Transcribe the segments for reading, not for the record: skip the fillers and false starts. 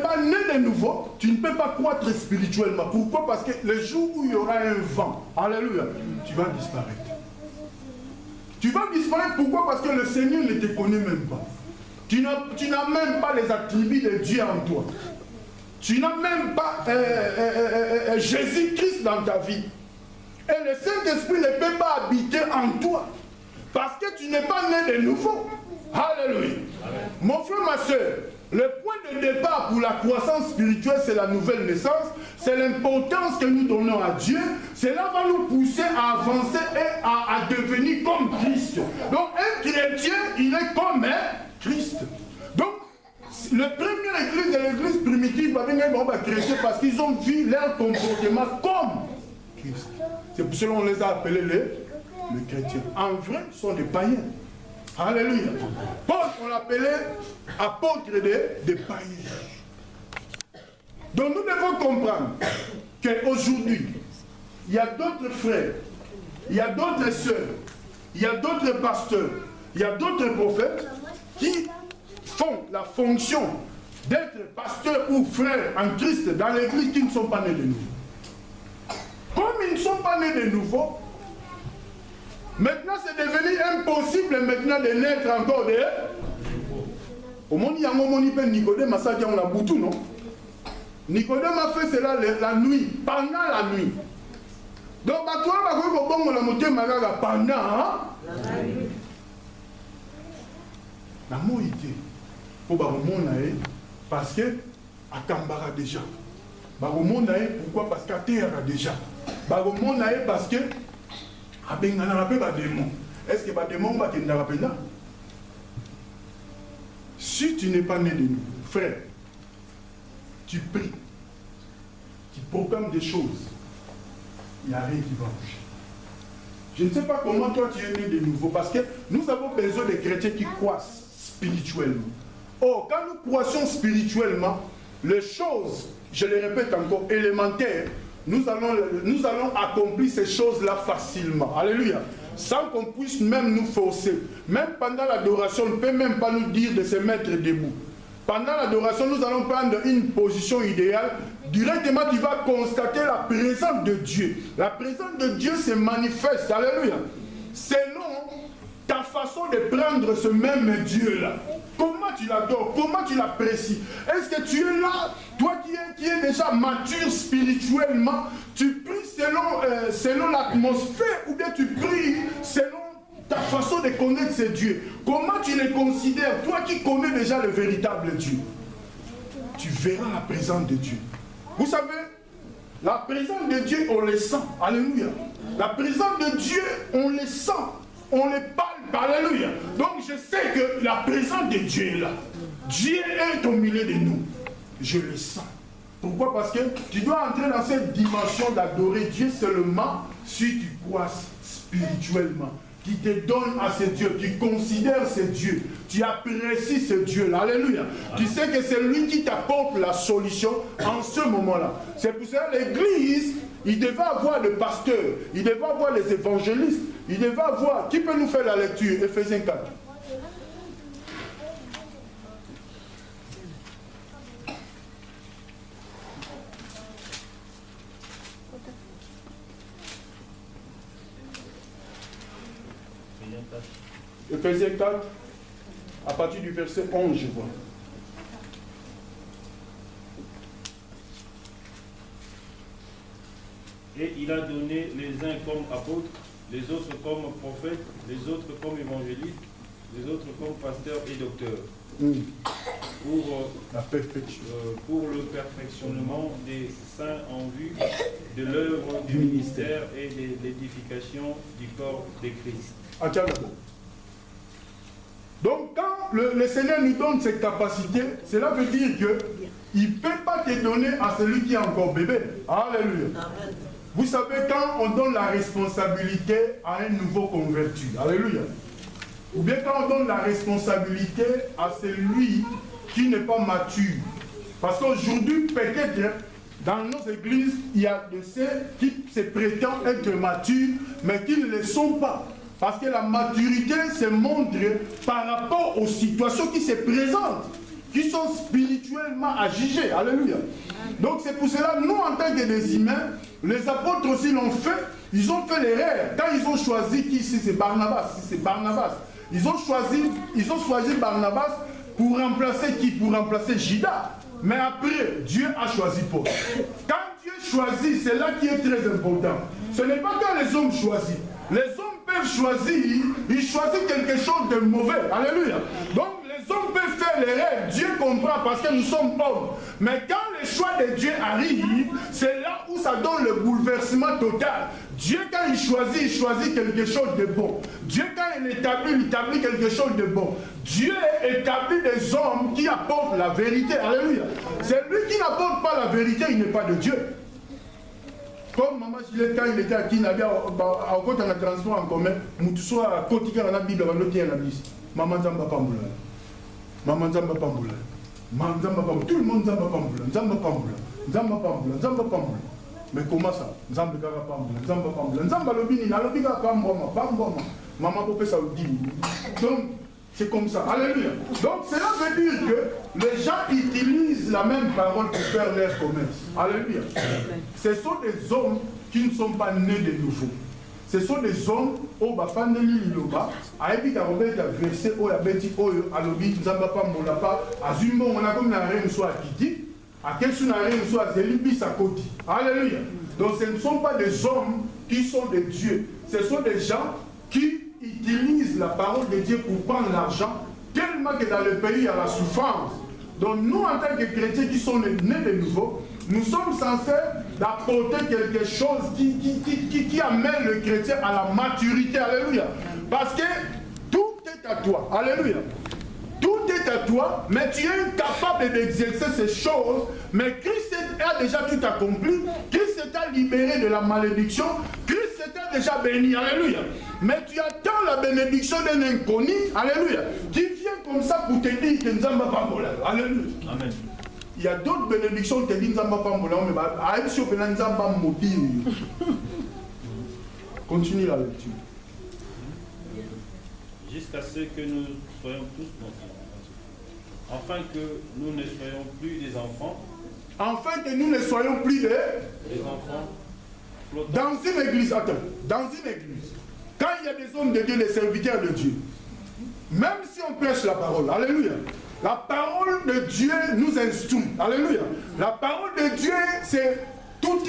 pas né de nouveau, tu ne peux pas croître spirituellement. Pourquoi? Parce que le jour où il y aura un vent, alléluia, tu vas disparaître. Tu vas disparaître, pourquoi? Parce que le Seigneur ne te connaît même pas. Tu n'as même pas les attributs de Dieu en toi. Tu n'as même pas Jésus-Christ dans ta vie. Et le Saint-Esprit ne peut pas habiter en toi. Parce que tu n'es pas né de nouveau. Alléluia. Mon frère, ma soeur, le point de départ pour la croissance spirituelle, c'est la nouvelle naissance. C'est l'importance que nous donnons à Dieu. Cela va nous pousser à avancer et à devenir comme Christ. Donc un chrétien, il est comme Christ. Donc, la première église est l'église primitive avec un chrétien parce qu'ils ont vu leur comportement comme Christ. C'est pour cela qu'on les a appelés les chrétiens. En vrai, ce sont des païens. Alléluia. Paul, on l'appelait apôtre des païens. Donc nous devons comprendre qu'aujourd'hui, il y a d'autres frères, il y a d'autres sœurs, il y a d'autres pasteurs, il y a d'autres prophètes qui font la fonction d'être pasteurs ou frères en Christ dans l'église qui ne sont pas nés de nouveau. Comme ils ne sont pas nés de nouveau, maintenant c'est devenu impossible maintenant de naître encore de... Au monde, il y a un moment où Nicodème a ça qui a un boutou, non? Nicodème a fait cela la nuit, pendant la nuit. Donc, toi, pendant la nuit. La moïté. Parce que à Kambara déjà. Pourquoi? Parce qu'à Terre déjà. Parce que à Bengana rappelle pas démon. Est-ce que les démons va te rappeler? Si tu n'es pas né de nous, frère, tu pries, tu proclames des choses, il n'y a rien qui va bouger. Je ne sais pas comment toi tu es né de nouveau, parce que nous avons besoin de chrétiens qui croissent spirituellement. Or, quand nous croissons spirituellement, les choses, je les répète encore, élémentaires, nous allons accomplir ces choses-là facilement. Alléluia. Sans qu'on puisse même nous forcer. Même pendant l'adoration, on ne peut même pas nous dire de se mettre debout. Pendant l'adoration, nous allons prendre une position idéale. Directement, tu vas constater la présence de Dieu. La présence de Dieu se manifeste. Alléluia. Selon ta façon de prendre ce même Dieu-là. Comment tu l'adores? Comment tu l'apprécies? Est-ce que tu es là, toi qui es déjà mature spirituellement, tu pries selon l'atmosphère ou bien tu pries selon ta façon de connaître ce Dieu? Comment tu les considères, toi qui connais déjà le véritable Dieu? Tu verras la présence de Dieu. Vous savez, la présence de Dieu, on le sent. Alléluia. La présence de Dieu, on le sent. On les parle, alléluia. Donc je sais que la présence de Dieu est là. Dieu est au milieu de nous. Je le sens. Pourquoi? Parce que tu dois entrer dans cette dimension d'adorer Dieu seulement si tu crois spirituellement. Qui te donne à ce Dieu, tu considères ce Dieu, tu apprécies ce Dieu-là. Alléluia. Tu sais que c'est lui qui t'apporte la solution en ce moment-là. C'est pour ça que l'Église, il devait avoir le pasteur, il devait avoir les évangélistes, il devait avoir... Qui peut nous faire la lecture? Éphésiens 4. Éphésiens 4, à partir du verset 11, je vois. Et il a donné les uns comme apôtres, les autres comme prophètes, les autres comme évangélistes, les autres comme pasteurs et docteurs. Pour le perfectionnement des saints en vue de l'œuvre du ministère et de l'édification du corps de Christ. Donc quand le Seigneur nous donne cette capacité, cela veut dire qu'il ne peut pas te donner à celui qui est encore bébé. Alléluia. Amen. Vous savez, quand on donne la responsabilité à un nouveau converti, alléluia, ou bien quand on donne la responsabilité à celui qui n'est pas mature, parce qu'aujourd'hui, peut-être, dans nos églises, il y a de ceux qui se prétendent être matures, mais qui ne le sont pas. Parce que la maturité se montre par rapport aux situations qui se présentent. qui sont spirituellement à juger. Alléluia. Donc c'est pour cela, nous en tant que des humains, les apôtres aussi l'ont fait. Ils ont fait l'erreur. Quand ils ont choisi qui, si c'est Barnabas, ils ont choisi Barnabas pour remplacer qui? Pour remplacer Judas. Mais après, Dieu a choisi Paul. Quand Dieu choisit, c'est là qui est très important. Ce n'est pas quand les hommes choisissent. Les hommes peuvent choisir, ils choisissent quelque chose de mauvais. Alléluia. Donc les hommes peuvent faire l'erreur. Dieu comprend parce que nous sommes hommes. Mais quand le choix de Dieu arrive, c'est là où ça donne le bouleversement total. Dieu, quand il choisit quelque chose de bon. Dieu, quand il établit quelque chose de bon. Dieu établit des hommes qui apportent la vérité. Alléluia. Celui qui n'apporte pas la vérité, il n'est pas de Dieu. Comme Maman Gilles, quand il était à Kinabia, en côté de transport en commun, nous soit à côté de la Bible, on a dit Maman Zamba Pamboula. Maman Zamba Pamboula. Maman Zamba Pamboula. Tout le monde Zamba Pamboula. Zamba Pamboula. Zamba Pamboula. Zamba Pamboula. Mais comment ça? Zamba Pamboula. Zamba Pamboula. Zamba Lobini, Nalobiga Pamboula. Pamboula. Maman Popé Saoudi. Donc, c'est comme ça. Alléluia. Donc, cela veut dire que les gens utilisent la même parole pour faire leur commerce. Alléluia. Ce sont des hommes qui ne sont pas nés de nouveau. Ce sont des hommes au Bafandeli Liloba, à Epikarobe, verset au Yabeti, au Alobi, Nzambapa Molapa, à Zumbo, on a comme la reine soit à Kiti, à Kessu la reine soit à Zelibi Sakoti. Alléluia. Donc, ce ne sont pas des hommes qui sont des dieux. Ce sont des gens qui utilisent la parole de Dieu pour prendre l'argent, tellement que dans le pays il y a la souffrance. Donc nous, en tant que chrétiens qui sont nés de nouveau, nous sommes censés d'apporter quelque chose qui amène le chrétien à la maturité. Alléluia. Parce que tout est à toi. Alléluia. Tout est à toi, mais tu es incapable d'exercer ces choses. Mais Christ a déjà tout accompli. Christ t'a libéré de la malédiction. Christ t'a déjà béni. Alléluia. Mais tu attends la bénédiction d'un inconnu. Alléluia. Qui vient comme ça pour te dire que Nzamba Pambola. Alléluia. Amen. Il y a d'autres bénédictions qui te disent Nzamba Pambola. Mais Nzamba Mobile. Continue la lecture. Jusqu'à ce que nous soyons tous morts. Afin que nous ne soyons plus des enfants. Afin que nous ne soyons plus des enfants flottants. Dans une église, attends, dans une église, quand il y a des hommes de Dieu, des serviteurs de Dieu, même si on prêche la parole, alléluia, la parole de Dieu nous instruit, alléluia. La parole de Dieu, c'est tout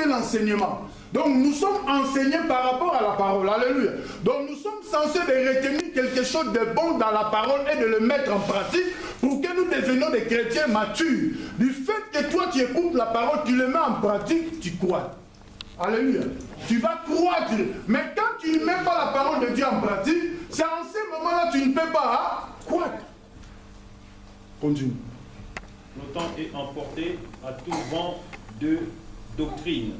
un enseignement. Donc nous sommes enseignés par rapport à la parole. Alléluia. Donc nous sommes censés de retenir quelque chose de bon dans la parole et de le mettre en pratique pour que nous devenions des chrétiens matures. Du fait que toi tu écoutes la parole, tu le mets en pratique, tu crois. Alléluia. Tu vas croître. Mais quand tu ne mets pas la parole de Dieu en pratique, c'est en ce moment-là que tu ne peux pas croître. Continue. Flottant et emporté à tout vent de doctrine,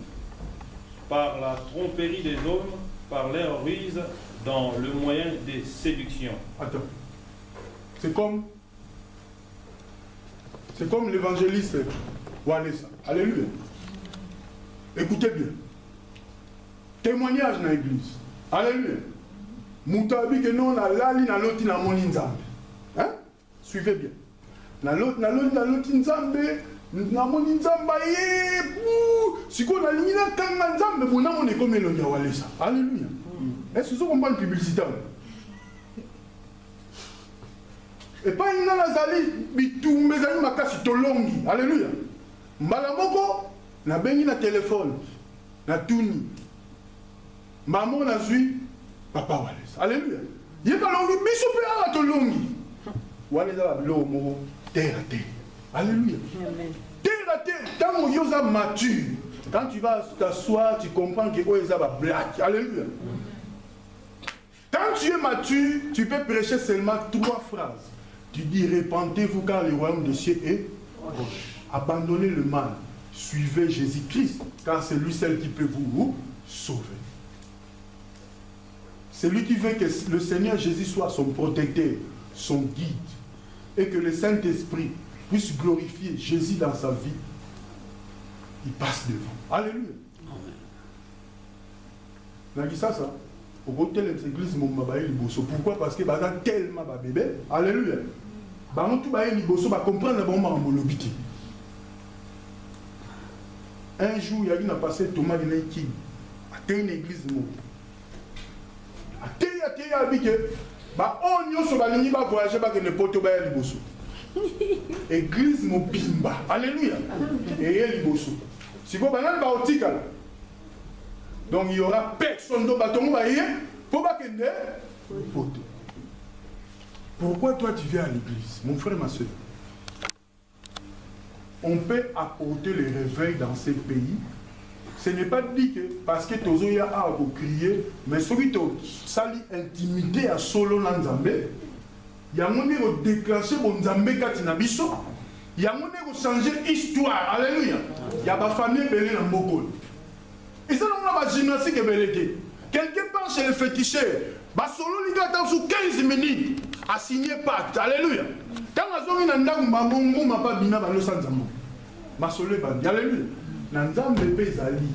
par la tromperie des hommes, par leur ruse, dans le moyen des séductions. Attends. C'est comme l'évangéliste Walesa. Alléluia. Écoutez bien. Témoignage dans l'église. Alléluia. Moutabi que nous, on a lali na loti na moni nzambe. Hein? Suivez bien. Na loti nzambe. Na moni nzamba ye siko na lingi na kanga nzambe bona moni comme le ya Walesa. Alléluia. Est-ce que vous comprenez la publicité? Et pas une nazali bitumbe zali makasi tolongi. Alléluia. Mbala moko na bengi na téléphone na tuni. Maman na zui papa Walesa. Alléluia. Yeba longi biso pe ala tolongi. Walesa la lo mo terre à terre. Alléluia. Terre à terre, tant que tu es mature, quand tu vas t'asseoir, tu comprends que tu es black. Alléluia. Quand tu es mature, tu peux prêcher seulement 3 phrases. Tu dis, répentez-vous car le royaume des cieux est proche. Abandonnez le mal. Suivez Jésus-Christ, car c'est lui seul qui peut vous sauver. C'est lui qui veut que le Seigneur Jésus soit son protecteur, son guide, et que le Saint-Esprit puisse glorifier Jésus dans sa vie. Il passe devant. Alléluia. Amen. Ça. Pourquoi parce que tellement bébé. Alléluia. bango tout baye liboso ba comprendre bon makambo lobiki. Un jour il y a eu passé Thomas de Niki à une église mo. À télé habité ba on nyoso ba lingi ba voyager ba que ne poto ba liboso. Église mo bimba. Alléluia. Et liboso. Si vous banane ba otika. Donc il y aura personne de bâton ba yé pour ba que ne poto. Pourquoi toi tu viens à l'église, mon frère, ma soeur? On peut apporter le réveil dans ces pays. Ce n'est pas dit que parce que Tozo ya a crier, mais celui qui sali intimidé à solo Nzambe, il y a un monde qui déclencher bon Nzambe katina biso, il y a un monde qui changer histoire. Alléluia. Il y a ma famille belé dans Bokol. Et ça on a ma gymnastique belé. Quelqu'un part chez le féticheur, ba solo liga dans sous 15 minutes. A signé pacte. Alléluia. Quand on a dit que on n'a pas bina dans le Sanzambo. Ma solé bandi. Alléluia. Nanzam le pays ali.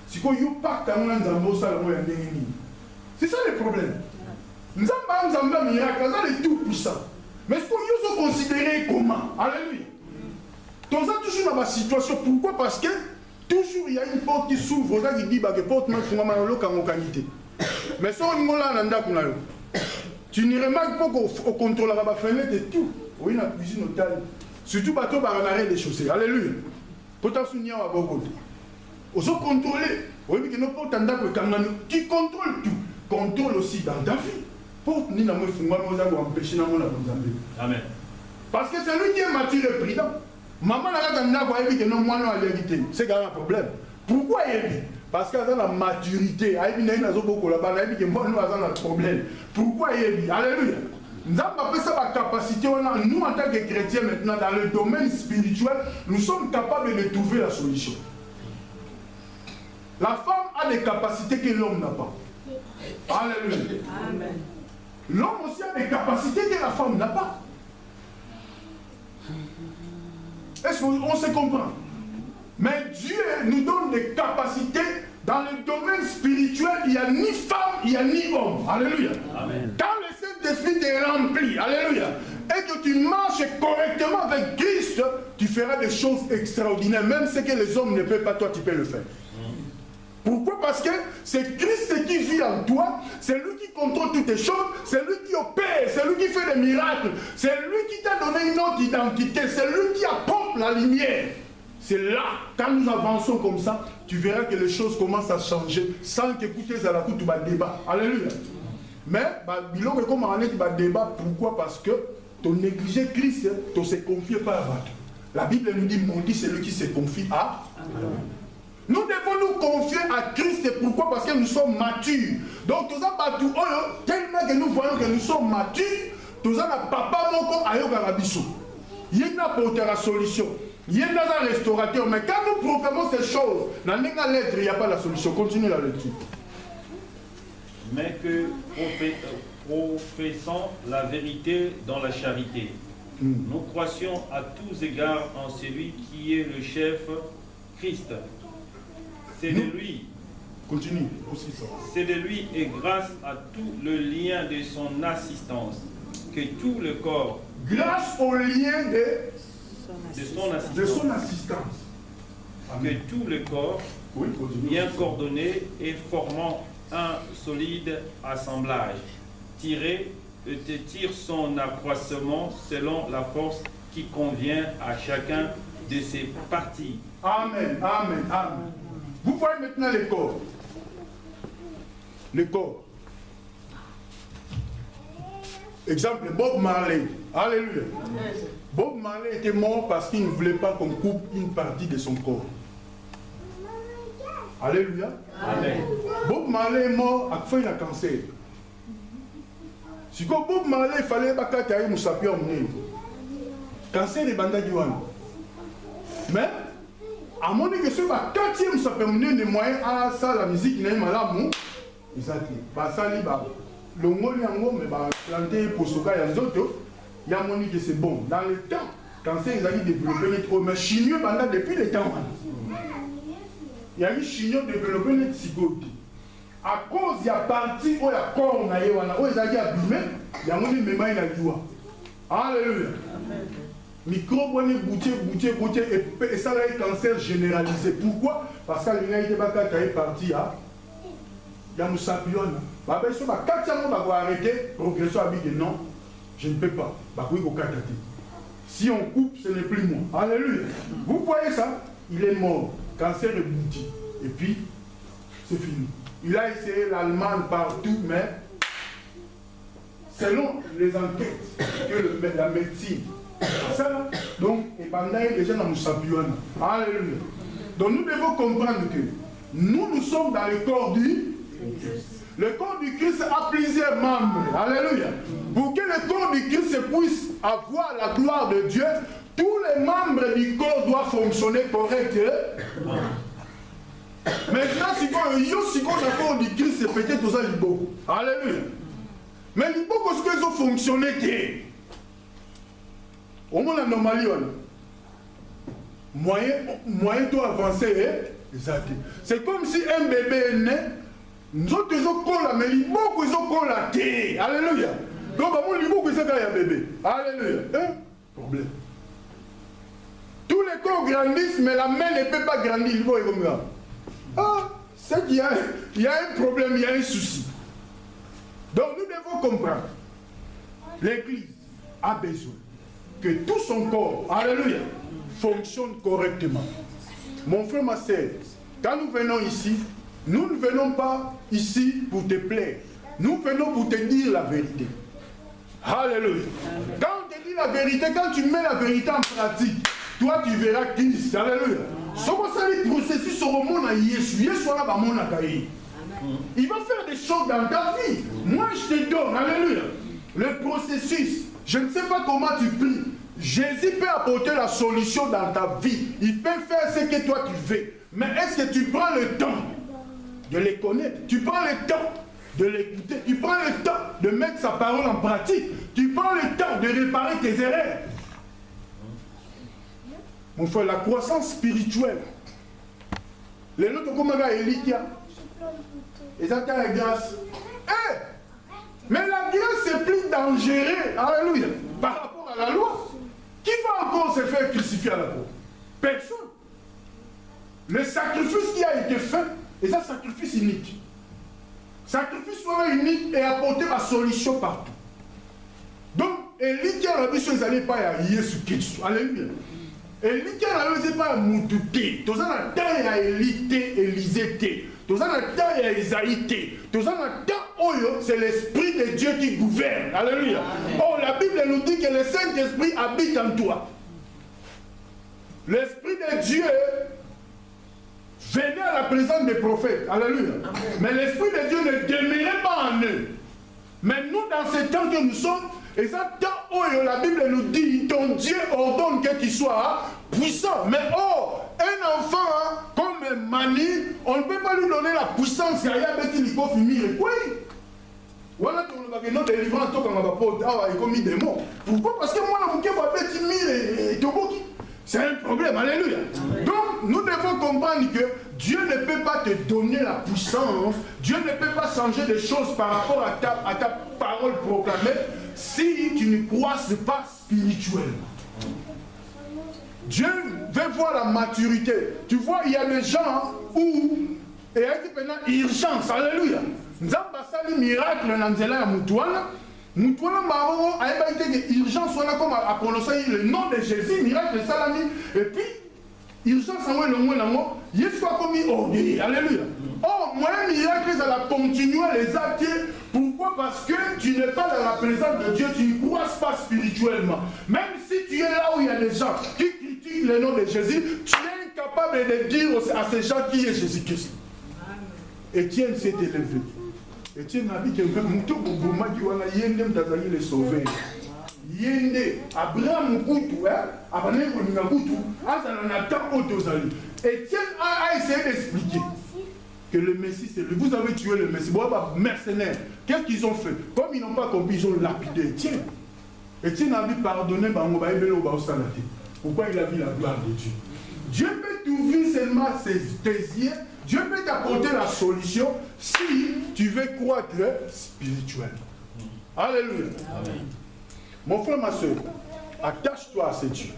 Si vous avez un pacte à Nanzambo, ça le c'est ça le problème. Nzamba Nzamba miracle, ça est tout puissant. Mais est-ce que vous considérez comment? Alléluia. Donc ça toujours dans ma situation. Pourquoi? Parce que toujours il y a une porte qui s'ouvre. Vous avez dit que la porte m'a fait en qualité. Mais si on a un tu ne remarques pas qu'au contrôle de la fenêtre et tout. Oui, la cuisine au taille. Surtout bateau par un arrêt des chaussées. Alléluia. Pourtant, souvenir à beaucoup. Aux autres contrôler. Oui, mais nous porte un d'accord qui contrôle tout. Contrôle aussi dans ta vie. Porte ni na moi fungwa nous avons empêché na mon Amen. Parce que c'est lui qui est mature et prudent. Maman n'a pas d'accord avec que non moi non allégité. C'est quand même un problème. Pourquoi il? Parce qu'il y a la maturité. Il y a un problème. Pourquoi il y a? Alléluia. Nous avons sa capacité. Nous, en tant que chrétiens, maintenant, dans le domaine spirituel, nous sommes capables de trouver la solution. La femme a des capacités que l'homme n'a pas. Alléluia. Amen. L'homme aussi a des capacités que la femme n'a pas. Est-ce qu'on se comprend? Mais Dieu nous donne des capacités dans le domaine spirituel. Il n'y a ni femme, il n'y a ni homme. Alléluia. Amen. Quand le Saint-Esprit te remplit, alléluia, et que tu marches correctement avec Christ, tu feras des choses extraordinaires. Même ce que les hommes ne peuvent pas, toi tu peux le faire. Pourquoi? Parce que c'est Christ qui vit en toi, c'est lui qui contrôle toutes les choses, c'est lui qui opère, c'est lui qui fait des miracles, c'est lui qui t'a donné une autre identité, c'est lui qui apporte la lumière. C'est là, quand nous avançons comme ça, tu verras que les choses commencent à changer sans qu'écouter à la coup tu vas débat. Alléluia. Mais, comme on est débat, pourquoi? Parce que tu négliges Christ, tu ne se confies pas à votre. La Bible nous dit, maudit c'est lui qui se confie à. Nous devons nous confier à Christ. Pourquoi? Parce que nous sommes matures. Donc, tout ça, tellement que nous voyons que nous sommes matures, tout ça, papa, mon corps, aïe, il y a une solution. Il y a un restaurateur, mais quand nous proclamons ces choses, dans la lettre, il n'y a pas la solution. Continue la lecture. Mais que professant la vérité dans la charité, nous croissions à tous égards en celui qui est le chef, Christ. C'est de lui. Continue aussi ça. C'est de lui et grâce à tout le lien de son assistance que tout le corps. Grâce au lien de son assistance. Que tout le corps, bien coordonné et formant un solide assemblage, tire son accroissement selon la force qui convient à chacun de ses parties. Amen, amen, amen. Vous voyez maintenant les corps. Les corps. Exemple, Bob Marley. Alléluia. Bob Marley était mort parce qu'il ne voulait pas qu'on coupe une partie de son corps. Alléluia. Amen. Bob Marley est mort à cause d'un cancer. Si Bob Marley il fallait pas qu'il y ait un sapien cancer de banda diwan. Mais à mon avis, ce 4e sapien de moyen à ça la musique n'est malamu. Ils ont dit, bah ça li bah le ngoli yango mais bah planter pour soka ya nzoto. Il y a mon que c'est bon. Dans le temps, cancer ils ont développé les mais chimio banda depuis le temps. Il y a eu chignon développé les psychotes. À cause, il y a parti où il y a corps, où ils ont abîmé, il y a un même il a joie. Alléluia. Microbe, boutier, et ça là est cancer généralisé. Pourquoi? Parce que l'humanité est partie à Yamoussapion. Quand on va arrêter, progression a dit non, je ne peux pas. Si on coupe, ce n'est plus moi. Alléluia. Vous voyez ça? Il est mort. Cancer est bouti. Et puis, c'est fini. Il a essayé l'Allemagne partout, mais selon les enquêtes que la médecine, ça là, donc, et pendant les gens dans Moussapion. Alléluia. Donc nous devons comprendre que nous sommes dans le corps du Christ. Le corps du Christ a plusieurs membres. Alléluia. Pour que le corps du Christ puisse avoir la gloire de Dieu, tous les membres du corps doivent fonctionner correctement. Maintenant, si le corps du Christ, c'est peut-être aux Alibos. Alléluia. Mais les Alibos, parce qu'ils ont fonctionné, au moins la normalité, moyen tout avancé, c'est comme si un bébé est né. Nous autres, ils ont collé, mais les beaucoup ils ont collé. Alléluia. Donc, les beaucoup ils ont collé un bébé. Alléluia. Problème. Tous les corps grandissent, mais la main ne peut pas grandir. Il faut comme ça. Ah, c'est qu'il y a un problème, il y a un souci. Donc, nous devons comprendre. L'Église a besoin que tout son corps, alléluia, fonctionne correctement. Mon frère, ma soeur, quand nous venons ici, nous ne venons pas ici pour te plaire. Nous venons pour te dire la vérité. Alléluia. Quand on te dit la vérité, quand tu mets la vérité en pratique, toi tu verras Christ. Alléluia. Le processus sur le monde à Yeshua. Il va faire des choses dans ta vie. Moi je te donne. Alléluia. Le processus. Je ne sais pas comment tu pries. Jésus peut apporter la solution dans ta vie. Il peut faire ce que toi tu veux. Mais est-ce que tu prends le temps de les connaître? Tu prends le temps de l'écouter? Tu prends le temps de mettre sa parole en pratique? Tu prends le temps de réparer tes erreurs? Mon frère, la croissance spirituelle. Les autres, comment va Elikia? Et ça, la grâce. Mais la grâce, c'est plus dangereux. Alléluia. Par rapport à la loi. Qui va encore se faire crucifier à la croix? Personne. Le sacrifice qui a été fait, et ça, sacrifice unique. Sacrifice unique et apporter la solution partout. Donc, Elikia n'a pas à Jésus-Christ. Alléluia. Elikia n'a pas à Moutouté. Tout ça n'a pas à Élisée. Tout ça n'a pas à Isaïe. Tout ça n'a pas, c'est l'Esprit de Dieu qui gouverne. Alléluia. Oh, la Bible nous dit que le Saint-Esprit habite en toi. L'Esprit de Dieu venait à la présence des prophètes. Alléluia. Mais l'Esprit de Dieu ne demeurait pas en eux. Mais nous, dans ce temps que nous sommes, et ça, tant où la Bible nous dit, ton Dieu ordonne qu'il soit puissant. Mais un enfant comme Mani, on ne peut pas lui donner la puissance. Il y a un faut finir. Oui. Voilà, on a notre délivrance, pourquoi? Parce que moi, c'est un problème. Alléluia. Donc, nous devons comprendre que Dieu ne peut pas te donner la puissance. Dieu ne peut pas changer des choses par rapport à ta parole proclamée si tu ne croisses pas spirituellement. Dieu veut voir la maturité. Tu vois, il y a des gens où il y a une urgence. Alléluia. Nous avons passé des miracles dans la Moutouana. Moutouana Maro a été urgence, on a comme à prononcer le nom de Jésus, miracle de Salami. Et puis, urgence en le moins, il soit comme ordonné. Alléluia. Oh, moi, miracle, ça va continuer les actes. Pourquoi? Parce que tu n'es pas dans la présence de Dieu, tu ne crois pas spirituellement. Même si tu es là où il y a des gens qui critiquent le nom de Jésus, tu es incapable de dire à ces gens qui est Jésus-Christ. Étienne s'est élevé. Étienne a dit que Moutou Boubouma qui wana yende mtazali le sauver. Yende Abraham Moutou, Abraham Moutou, Azanata Otozali. Étienne a essayé d'expliquer que le Messie c'est lui. Vous avez tué le Messie. Bon, mercenaires. Qu'est-ce qu'ils ont fait? Comme ils n'ont pas compris, ils ont lapidé Étienne. Étienne a dit pardonner pourquoi il a vu la gloire de Dieu. Dieu peut t'ouvrir seulement tes yeux. Dieu peut t'apporter la solution si tu veux croître spirituellement. Alléluia. Amen. Mon frère, ma soeur, attache-toi à ces dieux.